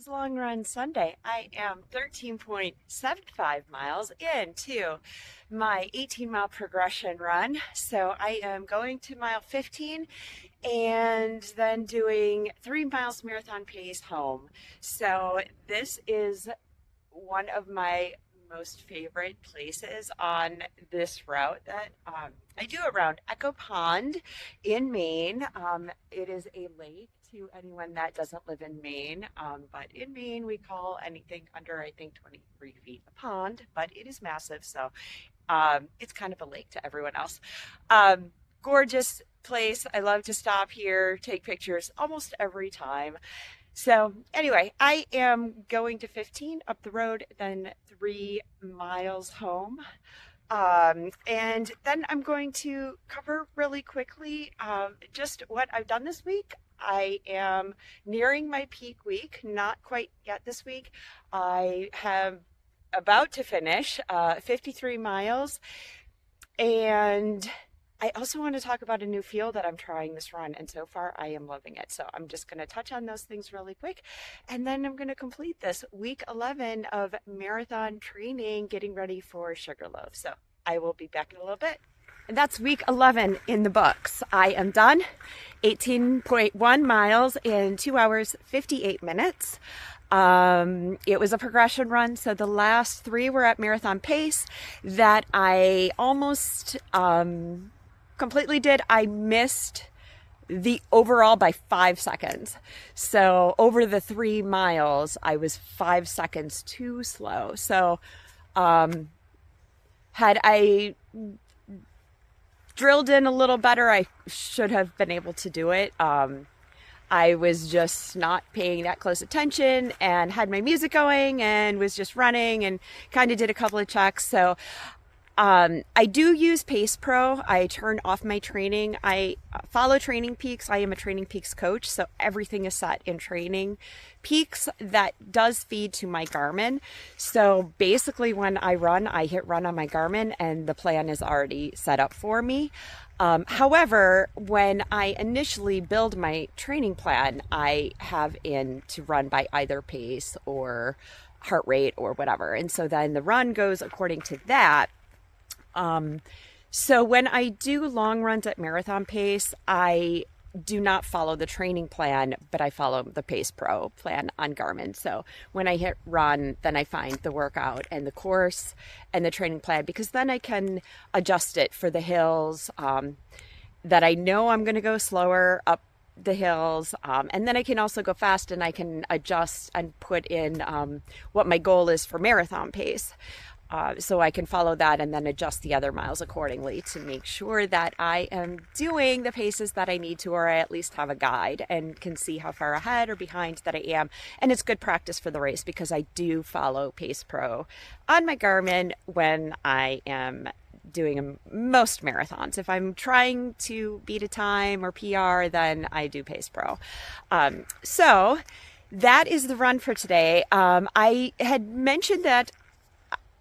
is Long Run Sunday. I am 13.75 miles into my 18-mile progression run. So I am going to mile 15 and then doing 3 miles marathon pace home. So this is one of my most favorite places on this route that I do around Echo Pond in Maine. It is a lake to anyone that doesn't live in Maine, but in Maine we call anything under, I think, 23 feet a pond, but it is massive, so it's kind of a lake to everyone else. Gorgeous place. I love to stop here, take pictures almost every time. So anyway, I am going to 15 up the road, then 3 miles home. And then I'm going to cover really quickly just what I've done this week. I am nearing my peak week, not quite yet this week. I have about to finish 53 miles, and I also want to talk about a new fuel that I'm trying this run, and so far I am loving it. So I'm just going to touch on those things really quick, and then I'm going to complete this week 11 of marathon training, getting ready for Sugarloaf. So I will be back in a little bit. And that's week 11 in the books. I am done. 18.1 miles in 2 hours, 58 minutes. It was a progression run, so the last 3 were at marathon pace that I almost completely did. I missed the overall by 5 seconds. So over the 3 miles, I was 5 seconds too slow. So had I drilled in a little better, I should have been able to do it. I was just not paying that close attention and had my music going and was just running and kind of did a couple of checks. So I do use PacePro. I turn off my training. I follow TrainingPeaks. I am a TrainingPeaks coach, so everything is set in TrainingPeaks. That does feed to my Garmin. So basically when I run, I hit run on my Garmin and the plan is already set up for me. However, when I initially build my training plan, I have in to run by either pace or heart rate or whatever. And so then the run goes according to that. So when I do long runs at marathon pace, I do not follow the training plan, but I follow the PacePro plan on Garmin. So when I hit run, then I find the workout and the course and the training plan, because then I can adjust it for the hills, that I know I'm going to go slower up the hills. And then I can also go fast and I can adjust and put in, what my goal is for marathon pace. So I can follow that and then adjust the other miles accordingly to make sure that I am doing the paces that I need to, or I at least have a guide and can see how far ahead or behind that I am. And it's good practice for the race because I do follow PacePro on my Garmin when I am doing most marathons. If I'm trying to beat a time or PR, then I do PacePro. So that is the run for today. I had mentioned that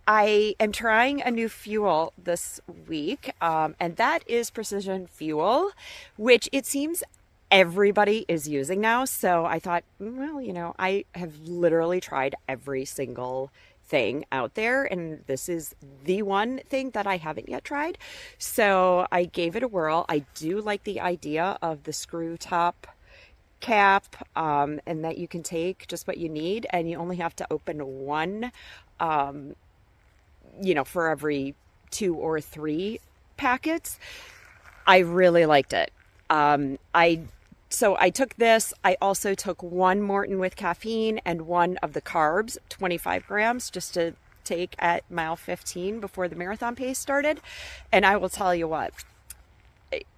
I am trying a new fuel this week, and that is Precision Fuel, which it seems everybody is using now. So I thought, well, I have literally tried every single thing out there, and this is the one thing that I haven't yet tried. So I gave it a whirl. I do like the idea of the screw top cap, and that you can take just what you need, and you only have to open one, for every 2 or 3 packets. I really liked it. So I took this. I also took 1 Morton with caffeine and 1 of the carbs, 25 grams, just to take at mile 15 before the marathon pace started. And I will tell you what,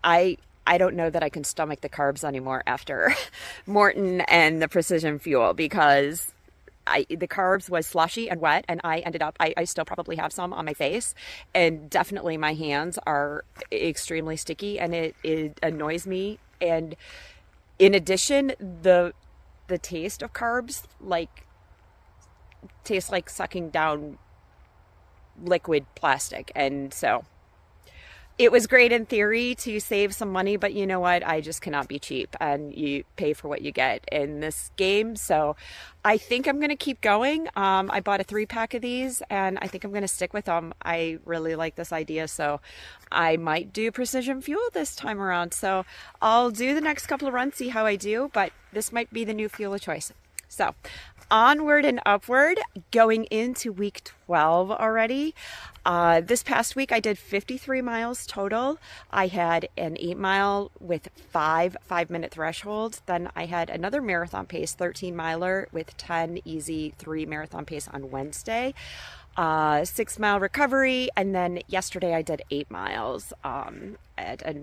I don't know that I can stomach the carbs anymore after Morton and the Precision Fuel, because the carbs was slushy and wet, and I ended up, I still probably have some on my face, and definitely my hands are extremely sticky, and it annoys me. And in addition, the taste of carbs tastes like sucking down liquid plastic. And so it was great in theory to save some money, but you know what? I just cannot be cheap, and you pay for what you get in this game. So I think I'm going to keep going. I bought a 3-pack of these, and I think I'm going to stick with them. I really like this idea, so I might do precision fuel this time around. So I'll do the next couple of runs, see how I do, but this might be the new fuel of choice. So onward and upward, going into week 12 already. This past week I did 53 miles total. I had an 8-mile with 5-minute threshold. Then I had another marathon pace 13-miler with 10 easy 3 marathon pace on Wednesday. 6-mile recovery, and then yesterday I did 8 miles at a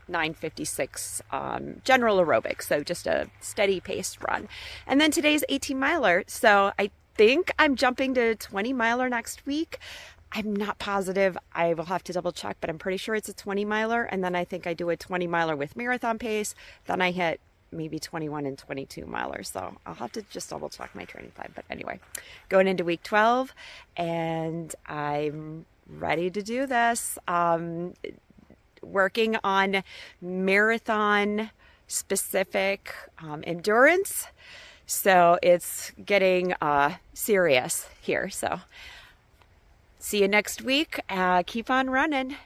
9:56 general aerobics, so just a steady paced run. And then today's 18-miler, so I think I'm jumping to 20-miler next week. I'm not positive. I will have to double check, but I'm pretty sure it's a 20-miler. And then I think I do a 20-miler with marathon pace. Then I hit maybe 21 and 22 milers. So I'll have to just double check my training plan. But anyway, going into week 12, and I'm ready to do this. Working on marathon specific endurance. So it's getting serious here. So see you next week. Keep on running.